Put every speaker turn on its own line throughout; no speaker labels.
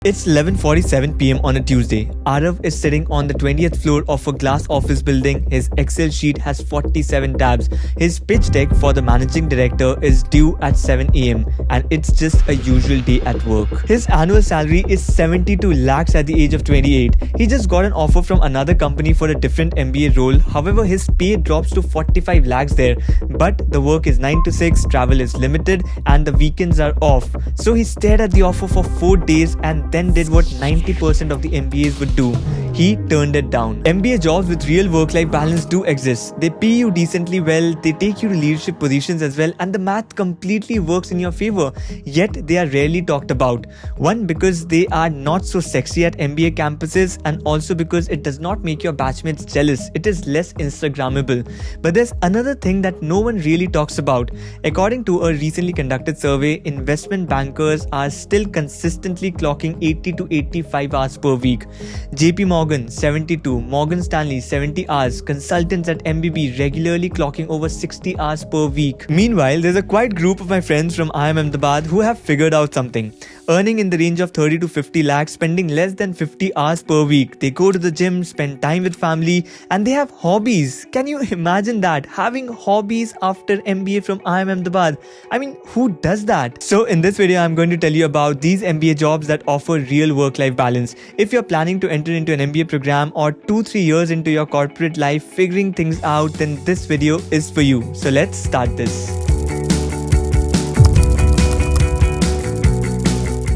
It's 11:47 p.m. on a Tuesday. Arav is sitting on the 20th floor of a glass office building. His Excel sheet has 47 tabs. His pitch deck for the managing director is due at 7 a.m. and it's just a usual day at work. His annual salary is 72 lakhs at the age of 28. He just got an offer from another company for a different MBA role. However, his pay drops to 45 lakhs there. But the work is 9 to 6, travel is limited and the weekends are off. So he stared at the offer for 4 days and then did what 90% of the MBAs would do. He turned it down. MBA jobs with real work-life balance do exist. They pay you decently well, they take you to leadership positions as well, and the math completely works in your favor. Yet they are rarely talked about. One, because they are not so sexy at MBA campuses, and also because it does not make your batchmates jealous. It is less Instagrammable. But there's another thing that no one really talks about. According to a recently conducted survey, investment bankers are still consistently clocking 80 to 85 hours per week. JP Morgan 72, Morgan Stanley 70 hours, consultants at MBB regularly clocking over 60 hours per week. Meanwhile, there's a quiet group of my friends from IIM Ahmedabad who have figured out something. Earning in the range of 30 to 50 lakhs, spending less than 50 hours per week. They go to the gym, spend time with family, and they have hobbies. Can you imagine that? Having hobbies after MBA from IIM Ahmedabad? I mean, who does that? So in this video, I'm going to tell you about these MBA jobs that offer real work-life balance. If you're planning to enter into an MBA program or 2-3 years into your corporate life figuring things out, then this video is for you. So let's start this.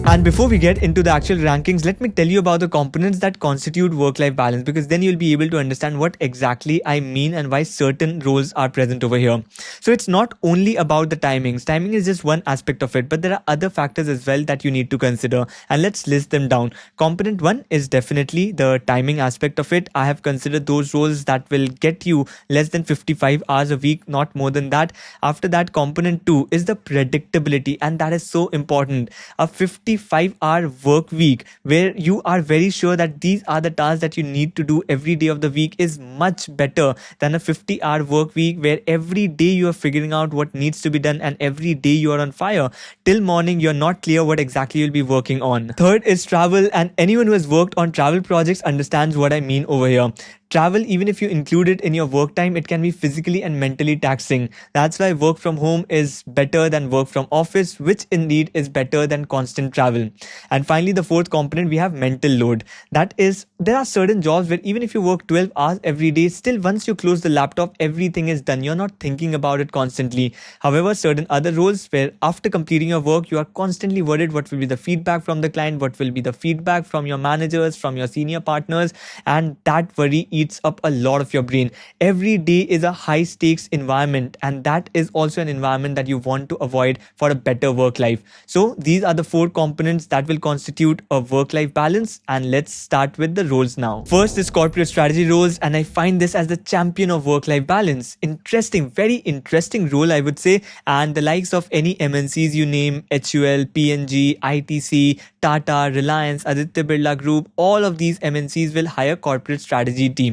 And before we get into the actual rankings, let me tell you about the components that constitute work-life balance, because then you'll be able to understand what exactly I mean and why certain roles are present over here. So it's not only about the timings. Timing is just one aspect of it, but there are other factors as well that you need to consider, and let's list them down. Component 1 is definitely the timing aspect of it. I have considered those roles that will get you less than 55 hours a week, not more than that. After that, component 2 is the predictability, and that is so important. A 55-hour work week where you are very sure that these are the tasks that you need to do every day of the week is much better than a 50-hour work week where every day you are figuring out what needs to be done and every day you are on fire. Till morning, you're not clear what exactly you'll be working on. Third is travel, and anyone who has worked on travel projects understands what I mean over here. Travel, even if you include it in your work time, it can be physically and mentally taxing. That's why work from home is better than work from office, which indeed is better than constant travel. And finally, the fourth component, we have mental load. That is, there are certain jobs where even if you work 12 hours every day, still once you close the laptop, everything is done. You're not thinking about it constantly. However, certain other roles where after completing your work, you are constantly worried what will be the feedback from the client, what will be the feedback from your managers, from your senior partners, and that worry eats up a lot of your brain. Every day is a high stakes environment, and that is also an environment that you want to avoid for a better work life. So these are the four components that will constitute a work-life balance, and let's start with the roles now. First is corporate strategy roles, and I find this as the champion of work-life balance. Interesting, very interesting role, I would say, and the likes of any MNCs you name, HUL, PNG, ITC, Tata, Reliance, Aditya Birla Group, all of these MNCs will hire corporate strategy teams.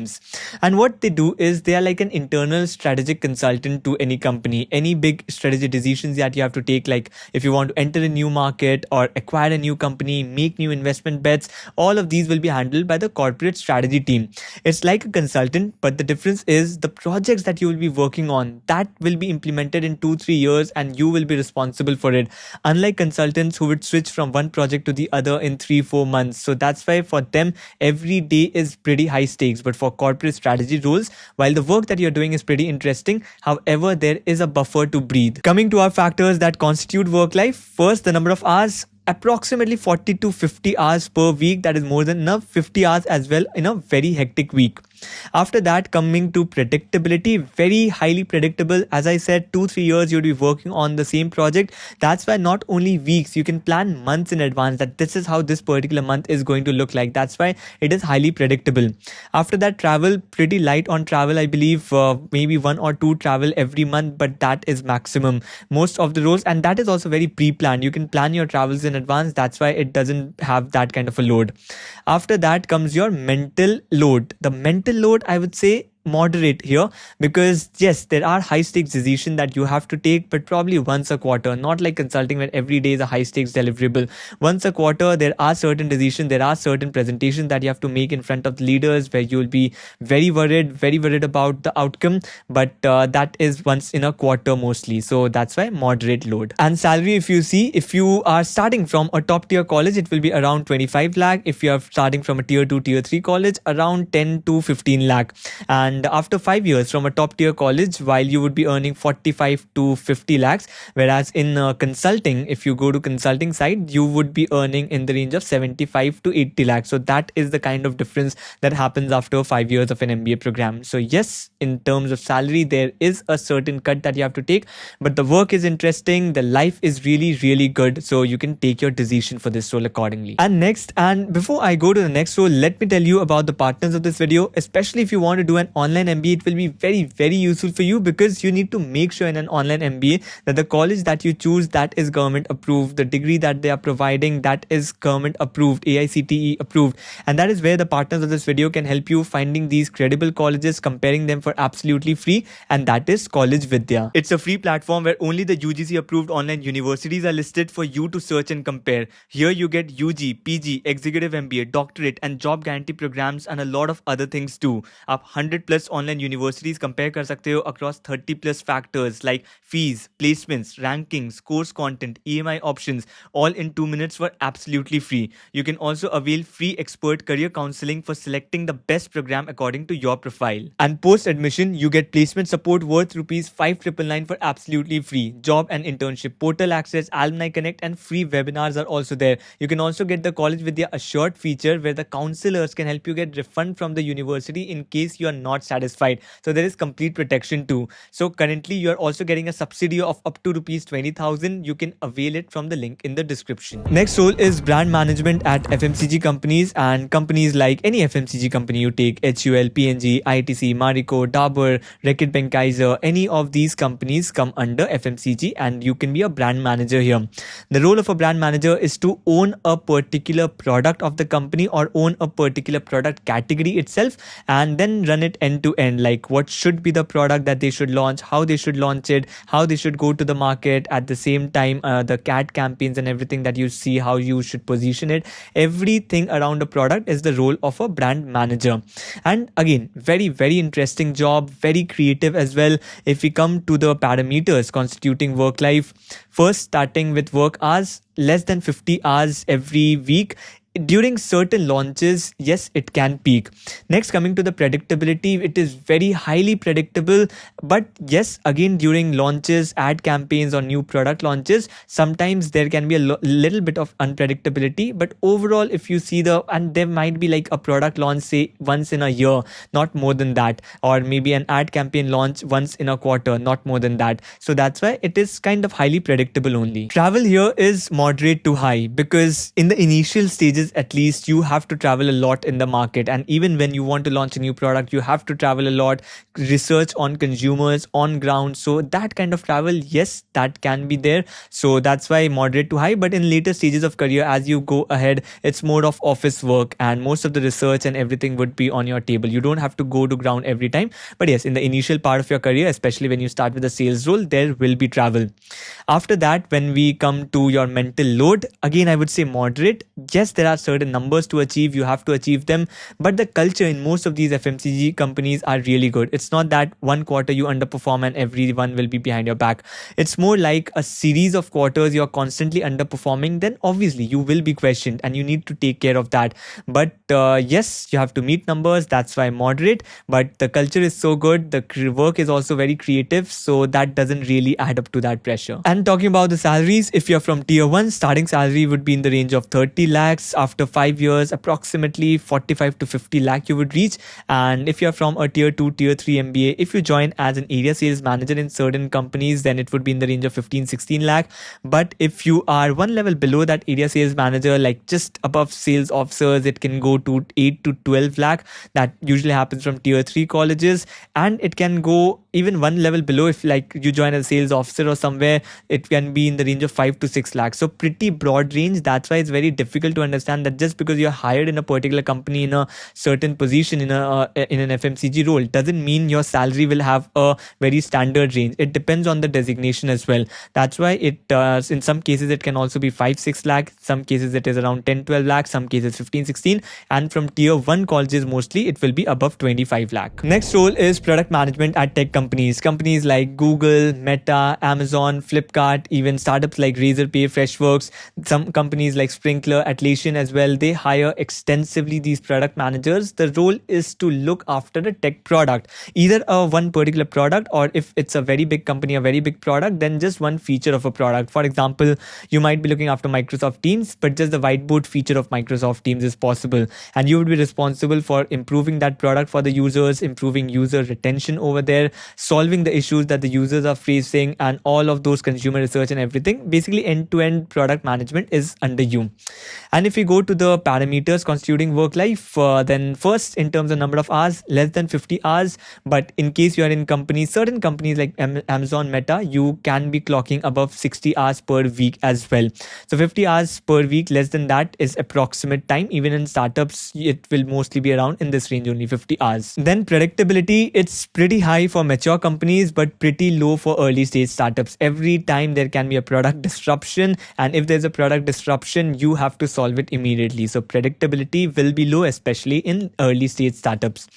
And what they do is they are like an internal strategic consultant to any company. Any big strategy decisions that you have to take, like if you want to enter a new market or acquire a new company, make new investment bets, all of these will be handled by the corporate strategy team. It's like a consultant, but the difference is the projects that you will be working on, that will be implemented in 2-3 years and you will be responsible for it. Unlike consultants who would switch from one project to the other in 3-4 months. So that's why for them, every day is pretty high stakes. But for corporate strategy roles, while the work that you're doing is pretty interesting, however, there is a buffer to breathe. Coming to our factors that constitute work life, first, the number of hours. Approximately 40 to 50 hours per week. That is more than enough. 50 hours as well in a very hectic week. After that, coming to predictability, very highly predictable. As I said, 2-3 years you'll be working on the same project. That's why not only weeks, you can plan months in advance that this is how this particular month is going to look like. That's why it is highly predictable. After that, travel, pretty light on travel. I believe maybe 1 or 2 travel every month, but that is maximum. Most of the roles, and that is also very pre-planned. You can plan your travels in advance. That's why it doesn't have that kind of a load. After that comes your mental load. The mental load, I would say, moderate here, because yes, there are high stakes decisions that you have to take, but probably once a quarter, not like consulting where every day is a high stakes deliverable. Once a quarter, there are certain decisions, there are certain presentations that you have to make in front of the leaders where you'll be very worried about the outcome, but that is once in a quarter mostly. So that's why moderate load. And salary, if you see, if you are starting from a top tier college, it will be around 25 lakh. If you are starting from a tier 2, tier 3 college, around 10 to 15 lakh. And after 5 years from a top tier college, while you would be earning 45 to 50 lakhs, whereas in consulting, if you go to consulting side, you would be earning in the range of 75 to 80 lakhs. So that is the kind of difference that happens after 5 years of an MBA program. So yes, in terms of salary, there is a certain cut that you have to take, but the work is interesting, the life is really good, so you can take your decision for this role accordingly. And next, and before I go to the next role, let me tell you about the partners of this video. Especially if you want to do an online MBA, it will be very useful for you, because you need to make sure in an online MBA that the college that you choose, that is government approved, the degree that they are providing, that is government approved, AICTE approved. And that is where the partners of this video can help you finding these credible colleges, comparing them for absolutely free, and that is College Vidya. It's a free platform where only the UGC approved online universities are listed for you to search and compare. Here you get UG, PG, Executive MBA, Doctorate and Job Guarantee programs, and a lot of other things too. आप 100 plus online universities compare कर सकते हो across 30 plus factors like fees, placements, rankings, course content, EMI options, all in 2 minutes for absolutely free. You can also avail free expert career counseling for selecting the best program according to your profile. And post admission, you get placement support worth rupees 5,999 for absolutely free. Job and internship portal access, alumni connect, and free webinars are also there. You can also get the College Vidya Assured feature where the counselors can help you get refund from the university in case you are not satisfied. So there is complete protection too. So currently you are also getting a subsidy of up to rupees 20,000. You can avail it from the link in the description. Next role is brand management at FMCG companies, and companies like any FMCG company you take, HUL, PNG, ITC, Marico, Dabur, Reckitt Benckiser, any of these companies come under FMCG, and you can be a brand manager here. The role of a brand manager is to own a particular product of the company or own a particular product category itself, and then run it end to end, like what should be the product that they should launch, how they should launch it, how they should go to the market, at the same time the CAD campaigns and everything that you see, how you should position it. Everything around a product is the role of a brand manager. And again, very interesting job, very creative as well. If we come to the parameters constituting work life, first starting with work hours, less than 50 hours every week. During certain launches, yes, it can peak. Next, coming to the predictability, it is very highly predictable. But yes, again, during launches, ad campaigns or new product launches, sometimes there can be a little bit of unpredictability. But overall, if you see and there might be like a product launch, say once in a year, not more than that. Or maybe an ad campaign launch once in a quarter, not more than that. So that's why it is kind of highly predictable only. Travel here is moderate to high, because in the initial stages, at least, you have to travel a lot in the market, and even when you want to launch a new product, you have to travel a lot, research on consumers on ground. So that kind of travel, yes, that can be there. So that's why moderate to high. But in later stages of career, as you go ahead, it's more of office work, and most of the research and everything would be on your table. You don't have to go to ground every time. But yes, in the initial part of your career, especially when you start with a sales role, there will be travel. After that, when we come to your mental load, again, I would say moderate. Yes, there are certain numbers to achieve, you have to achieve them, but the culture in most of these FMCG companies are really good. It's not that one quarter you underperform and everyone will be behind your back. It's more like a series of quarters you're constantly underperforming, then obviously you will be questioned and you need to take care of that. But yes, you have to meet numbers, that's why moderate. But the culture is so good, the work is also very creative, so that doesn't really add up to that pressure. And talking about the salaries, if you're from tier 1, starting salary would be in the range of 30 lakhs. After 5 years, approximately 45 to 50 lakh you would reach. And if you're from a tier 2, tier 3 MBA, if you join as an area sales manager in certain companies, then it would be in the range of 15-16 lakh. But if you are one level below that area sales manager, like just above sales officers, it can go to 8 to 12 lakh. That usually happens from tier 3 colleges, and it can go even one level below. If like you join as a sales officer or somewhere, it can be in the range of 5 to 6 lakhs. So pretty broad range. That's why it's very difficult to understand understand that just because you're hired in a particular company in a certain position in an FMCG role doesn't mean your salary will have a very standard range. It depends on the designation as well. That's why it in some cases it can also be 5-6 lakh, some cases it is around 10-12 lakh, some cases 15-16, and from tier 1 colleges mostly it will be above 25 lakh. Next role is product management at tech companies like Google, Meta, Amazon, Flipkart, even startups like Razorpay, Freshworks, some companies like Sprinkler, Atlassian as well. They hire extensively these product managers. The role is to look after a tech product, either one particular product, or if it's a very big company, a very big product, then just one feature of a product. For example, you might be looking after Microsoft Teams, but just the whiteboard feature of Microsoft Teams is possible, and you would be responsible for improving that product for the users, improving user retention over there, solving the issues that the users are facing, and all of those consumer research and everything. Basically, end-to-end product management is under you. And if we go to the parameters constituting work life, then first, in terms of number of hours, less than 50 hours. But in case you are in companies, certain companies like Amazon, Meta, you can be clocking above 60 hours per week as well. So 50 hours per week, less than that is approximate time. Even in startups, it will mostly be around in this range, only 50 hours. Then predictability, it's pretty high for mature companies, but pretty low for early stage startups. Every time there can be a product disruption, and if there's a product disruption, you have to solve it immediately. So predictability will be low, especially in early stage startups.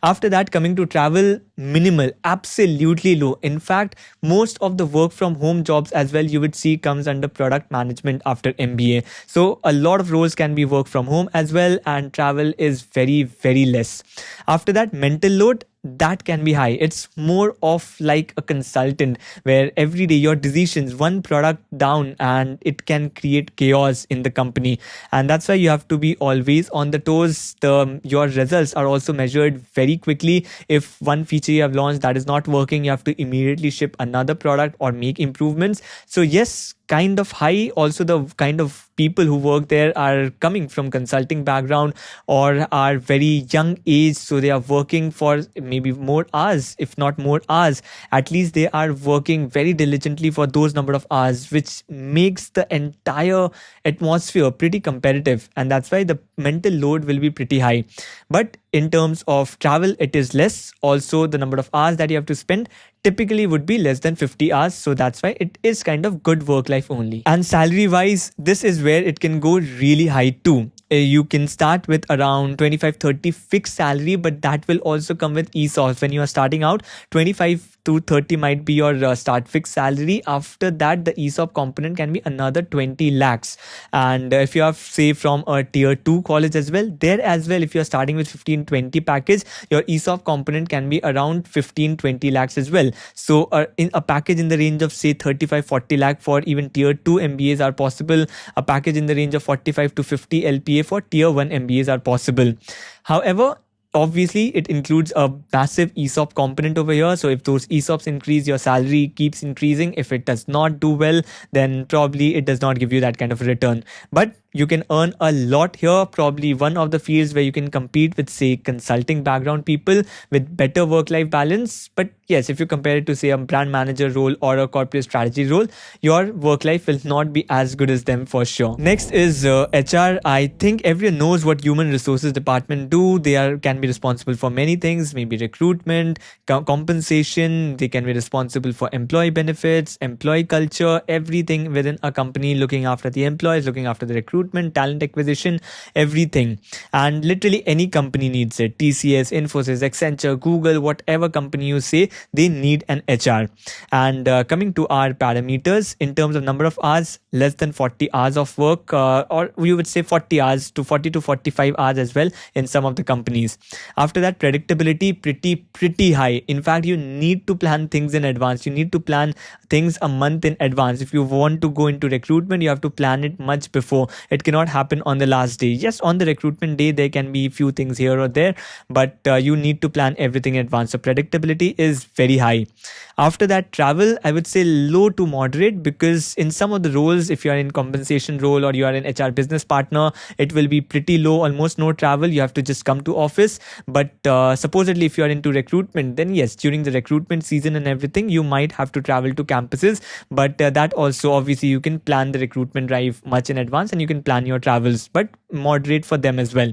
After that, coming to travel, minimal, absolutely low. In fact, most of the work from home jobs as well, you would see, comes under product management after MBA. So a lot of roles can be work from home as well, and travel is very, very less. After that, mental load, that can be high. It's more of like a consultant, where every day your decisions, one product down, and it can create chaos in the company. And that's why you have to be always on the toes. Your results are also measured very quickly. If one feature you have launched that is not working, you have to immediately ship another product or make improvements. So yes, kind of high. Also, the kind of people who work there are coming from consulting background or are very young age, so they are working for maybe more hours, if not more hours. At least they are working very diligently for those number of hours, which makes the entire atmosphere pretty competitive, and that's why the mental load will be pretty high. But in terms of travel, it is less. Also, the number of hours that you have to spend typically would be less than 50 hours. So that's why it is kind of good work life only. And salary wise, this is where it can go really high too. You can start with around 25-30 fixed salary, but that will also come with ESOPs. When you are starting out, 25 to 30 might be your start fixed salary. After that, the ESOP component can be another 20 lakhs. And if you are, say, from a tier 2 college as well, there as well, if you are starting with 15-20 package, your ESOP component can be around 15-20 lakhs as well. So in a package in the range of, say, 35-40 lakh for even tier 2 MBAs are possible. A package in the range of 45 to 50 LPA for tier 1 MBAs are possible. However, obviously, it includes a massive ESOP component over here. So if those ESOPs increase, your salary keeps increasing. If it does not do well, then probably it does not give you that kind of return. But you can earn a lot here. Probably one of the fields where you can compete with, say, consulting background people with better work-life balance. But yes, if you compare it to, say, a brand manager role or a corporate strategy role, your work life will not be as good as them for sure. Next is HR. I think everyone knows what human resources department do. They can be responsible for many things, maybe recruitment, compensation. They can be responsible for employee benefits, employee culture, everything within a company, looking after the employees, looking after the recruitment, talent acquisition, everything. And literally any company needs it. TCS, Infosys, Accenture, Google, whatever company you say, they need an HR. And coming to our parameters, in terms of number of hours, less than 40 hours of work, or we would say 40 hours to 40 to 45 hours as well in some of the companies. After that, predictability, pretty high. In fact, you need to plan things in advance. You need to plan things a month in advance. If you want to go into recruitment, you have to plan it much before. It cannot happen on the last day. Yes, on the recruitment day, there can be a few things here or there, but you need to plan everything in advance. So predictability is very high. After that, travel, I would say low to moderate, because in some of the roles, if you are in compensation role or you are an HR business partner, it will be pretty low, almost no travel. You have to just come to office. But supposedly, if you are into recruitment, then yes, during the recruitment season and everything, you might have to travel to campuses. But that also, obviously, you can plan the recruitment drive much in advance, and you can can plan your travels, but moderate for them as well.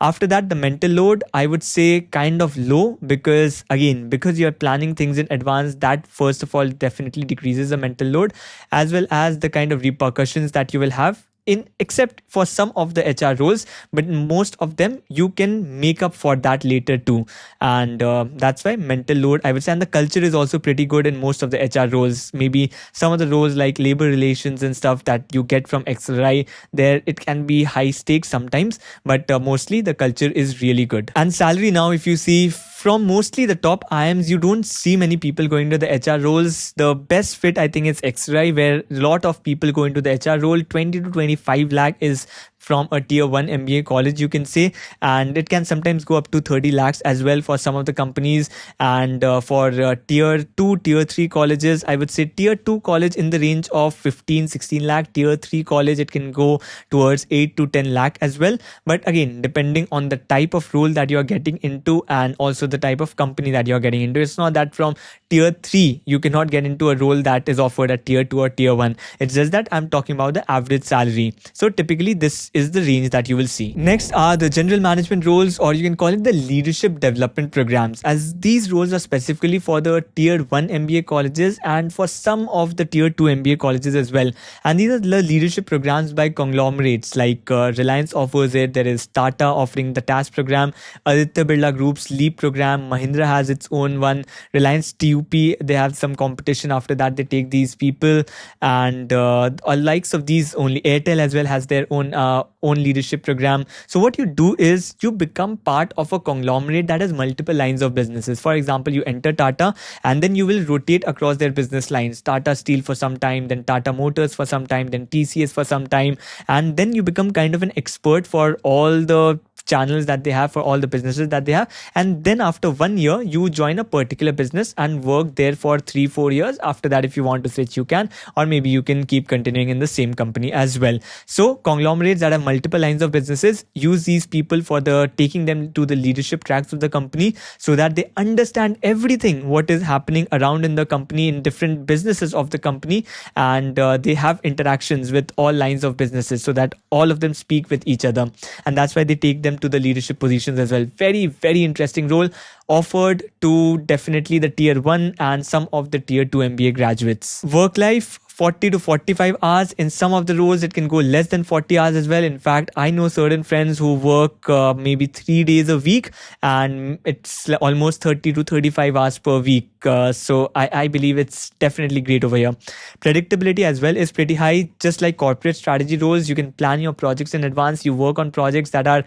After that, the mental load, I would say kind of low, because again, because you're planning things in advance, that first of all definitely decreases the mental load, as well as the kind of repercussions that you will have in, except for some of the HR roles, but most of them you can make up for that later too. And that's why mental load, I would say. And the culture is also pretty good in most of the HR roles. Maybe some of the roles like labor relations and stuff that you get from XRI, there it can be high stakes sometimes, but mostly the culture is really good. And salary, now if you see from mostly the top IIMs, you don't see many people going to the HR roles. The best fit, I think, is XRI, where a lot of people go into the HR role. 20 to 25 lakh is from a tier 1 MBA college, you can say, and it can sometimes go up to 30 lakhs as well for some of the companies. And for tier 2, tier 3 colleges, I would say tier 2 college in the range of 15, 16 lakh. Tier 3 college, it can go towards 8 to 10 lakh as well. But again, depending on the type of role that you're getting into and also the type of company that you're getting into. It's not that from tier 3 you cannot get into a role that is offered at tier 2 or tier 1. It's just that I'm talking about the average salary. So typically this is the range that you will see. Next are the general management roles, or you can call it the leadership development programs, as these roles are specifically for the tier 1 MBA colleges and for some of the tier 2 MBA colleges as well. And these are the leadership programs by conglomerates like Reliance offers it. There is Tata offering the TAS program, Aditya Birla Group's LEAP program, Mahindra has its own one, Reliance TUP, they have some competition. After that, they take these people, and likes of these only. Airtel as well has their own leadership program. So what you do is you become part of a conglomerate that has multiple lines of businesses. For example, you enter Tata and then you will rotate across their business lines. Tata Steel for some time, then Tata Motors for some time, then TCS for some time, and then you become kind of an expert for all the channels that they have, for all the businesses that they have. And then after 1 year, you join a particular business and work there for 3-4 years. After that, if you want to switch, you can, or maybe you can keep continuing in the same company as well. So conglomerates that have multiple lines of businesses use these people for the taking them to the leadership tracks of the company, so that they understand everything what is happening around in the company, in different businesses of the company, and they have interactions with all lines of businesses so that all of them speak with each other. And that's why they take them to the leadership positions as well. Very, very interesting role offered to definitely the tier 1 and some of the tier 2 MBA graduates. Work life, 40 to 45 hours. In some of the roles, it can go less than 40 hours as well. In fact, I know certain friends who work maybe 3 days a week, and it's almost 30 to 35 hours per week. So I believe it's definitely great over here. Predictability as well is pretty high. Just like corporate strategy roles, you can plan your projects in advance. You work on projects that are,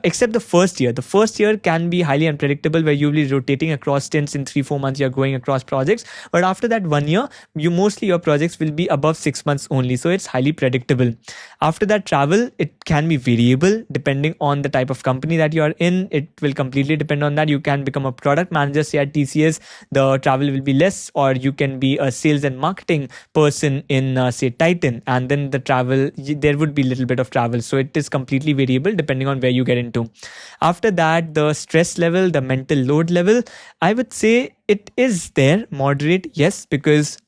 except the first year. The first year can be highly unpredictable, where you'll be rotating across stints. In 3-4 months, you're going across projects. But after that 1 year, your projects will be above 6 months only, so it's highly predictable. After that, travel, it can be variable depending on the type of company that you are in. It will completely depend on that. You can become a product manager, say at TCS, the travel will be less, or you can be a sales and marketing person in say Titan, and then the travel, there would be a little bit of travel. So it is completely variable depending on where you get into. After that, the stress level, the mental load level, I would say it is there, moderate, yes, because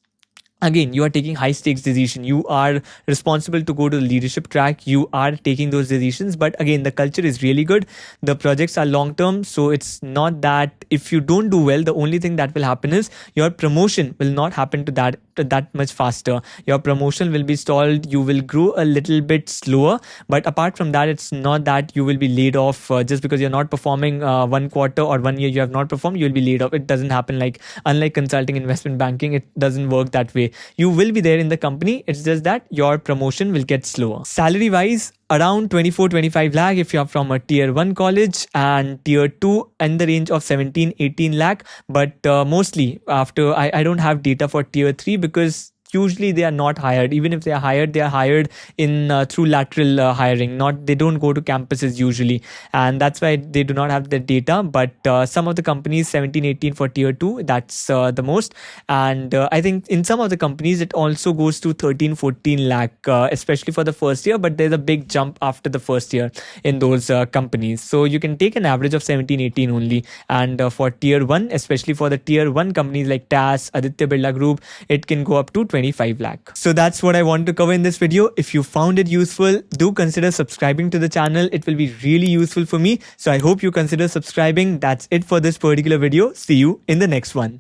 again, you are taking high stakes decision. You are responsible to go to the leadership track. You are taking those decisions. But again, the culture is really good. The projects are long term. So it's not that if you don't do well, the only thing that will happen is your promotion will not happen to that much faster. Your promotion will be stalled. You will grow a little bit slower. But apart from that, it's not that you will be laid off just because you're not performing 1 quarter or 1 year you have not performed, you will be laid off. It doesn't happen unlike consulting, investment banking, it doesn't work that way. You will be there in the company. It's just that your promotion will get slower. Salary wise, around 24-25 lakh if you're from a tier 1 college, and tier 2 in the range of 17-18 lakh. But mostly after, I don't have data for tier 3 because usually they are not hired. Even if they are hired in through lateral hiring. They don't go to campuses usually, and that's why they do not have the data. But some of the companies 17-18 for tier 2, that's the most. And I think in some of the companies it also goes to 13-14 lakh, especially for the first year. But there's a big jump after the first year in those companies. So you can take an average of 17-18 only. And for tier 1, especially for the tier 1 companies like TAS, Aditya Birla Group, it can go up to 25 lakh. So that's what I want to cover in this video. If you found it useful, do consider subscribing to the channel. It will be really useful for me. So I hope you consider subscribing. That's it for this particular video. See you in the next one.